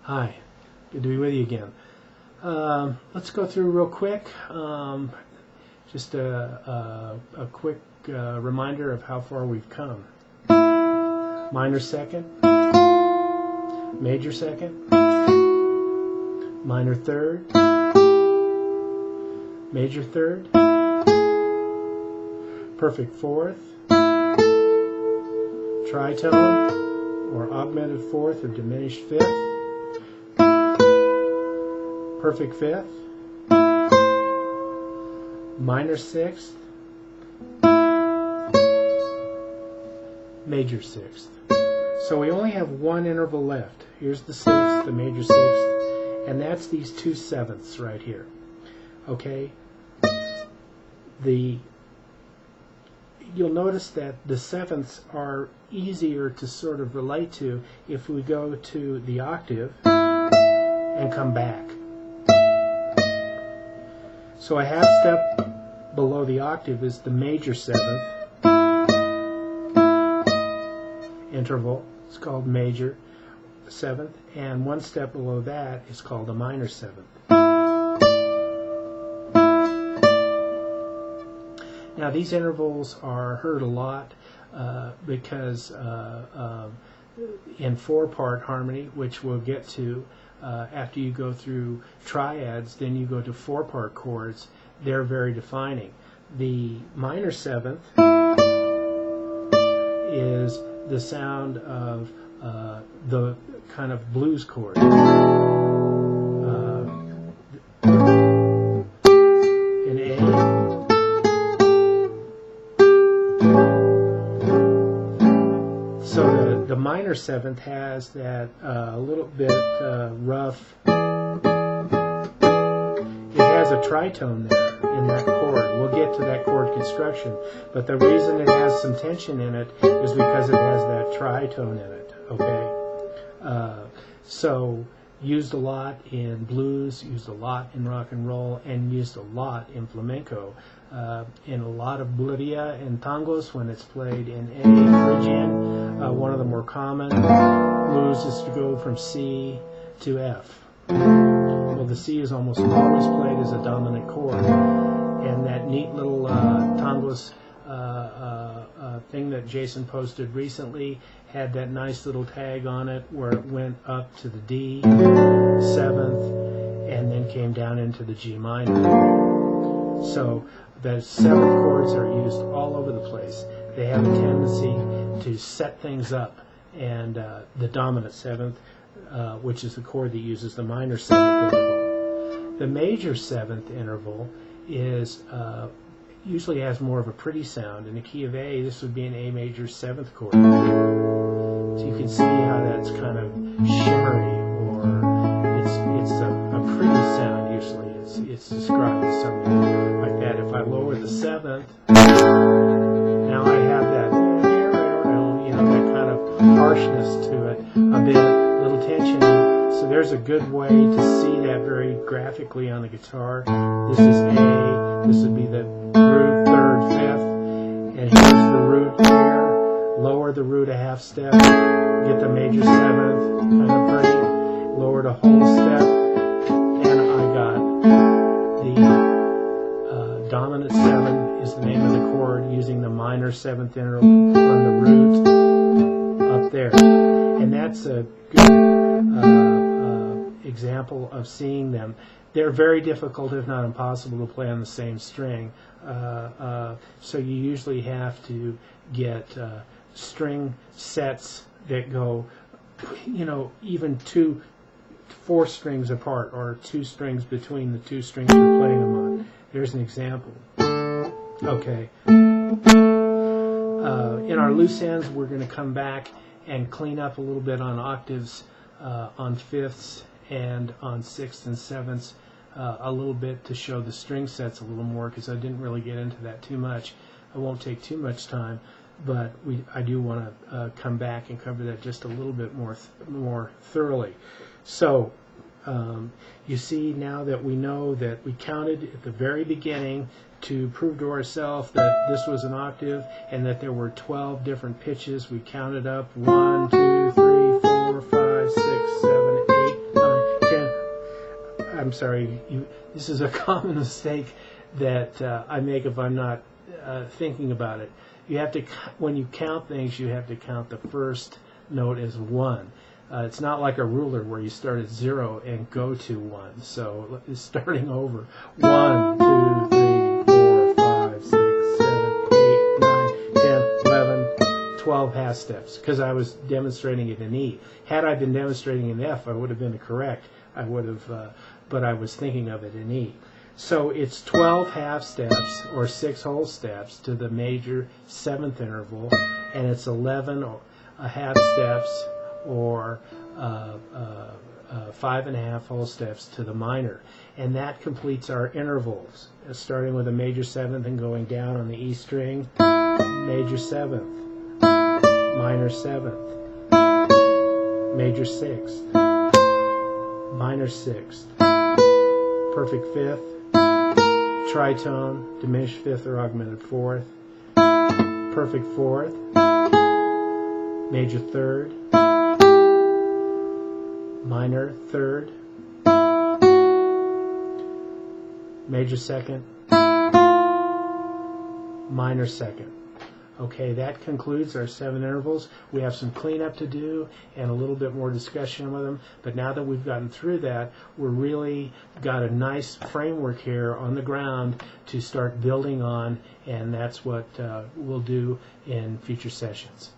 Hi, good to be with you again. Let's go through real quick. Just a quick reminder of how far we've come. Minor second, major second, minor third, major third, perfect fourth, tritone or augmented fourth or diminished fifth, perfect fifth, minor sixth, major sixth. So we only have one interval left. Here's the sixth, the major sixth, and that's these two sevenths right here. Okay? You'll notice that the sevenths are easier to sort of relate to if we go to the octave and come back. So a half step below the octave is the major seventh interval. It's called major seventh, and one step below that is called a minor seventh. Now these intervals are heard a lot because in four-part harmony, which we'll get to after you go through triads, then you go to four-part chords. They're very defining. The minor seventh is the sound of the kind of blues chord. In A, so the minor seventh has that a little bit rough. It has a tritone there in that chord. We'll get to that chord construction, but the reason it has some tension in it is because it has that tritone in it. Okay, so used a lot in blues, used a lot in rock and roll, and used a lot in flamenco. In a lot of Bolivia and tangos, when it's played in A Phrygian, one of the more common blues is to go from C to F. Well, the C is almost always played as a dominant chord, and that neat little tangos thing that Jason posted recently had that nice little tag on it where it went up to the D, seventh, and then came down into the G minor. So the seventh chords are used all over the place. They have a tendency to set things up, and the dominant seventh, which is the chord that uses the minor seventh interval. The major seventh interval is usually has more of a pretty sound. In the key of A, this would be an A major seventh chord. So you can see how that's kind of shimmery, or it's a pretty sound usually. It's described as something like that. If I lower the seventh, now I have that, that kind of harshness to it, a bit, little tension. So there's a good way to see that very graphically on the guitar. This is A, this would be the root, third, fifth, and here's the root here. Lower the root a half step, get the major seventh, kind of pretty, lower the whole step, and I got the dominant seven is the name of the chord, using the minor seventh interval on the root up there. And that's a good example of seeing them. They're very difficult, if not impossible, to play on the same string. So you usually have to get string sets that go, even 4 strings apart, or 2 strings between the 2 strings you're playing them on. There's an example. Okay. In our loose ends, we're going to come back and clean up a little bit on octaves, on fifths, and on sixths and sevenths, a little bit to show the string sets a little more, because I didn't really get into that too much. I won't take too much time, but I do want to come back and cover that just a little bit more thoroughly. So you see now that we know that we counted at the very beginning to prove to ourselves that this was an octave and that there were 12 different pitches. We counted up 1, 2, 3, 4, 5, 6, 7, 8, I'm sorry, this is a common mistake that I make if I'm not thinking about it. You have to, when you count things, you have to count the first note as 1. It's not like a ruler where you start at 0 and go to 1. So starting over. 1, 2, 3, 4, 5, 6, 7, 8, 9, 10, 11, 12 half steps, because I was demonstrating it in E. Had I been demonstrating in F, I would have been correct. I would have, but I was thinking of it in E. So it's 12 half steps or 6 whole steps to the major 7th interval, and it's 11 half steps or 5.5 whole steps to the minor. And that completes our intervals, starting with a major 7th and going down on the E string, major 7th, minor 7th, major 6th, minor 6th, perfect 5th, tritone, diminished 5th or augmented 4th, perfect 4th, major 3rd, minor 3rd, major 2nd, minor 2nd. Okay, that concludes our 7 intervals. We have some cleanup to do and a little bit more discussion with them, but now that we've gotten through that, we're really got a nice framework here on the ground to start building on, and that's what we'll do in future sessions.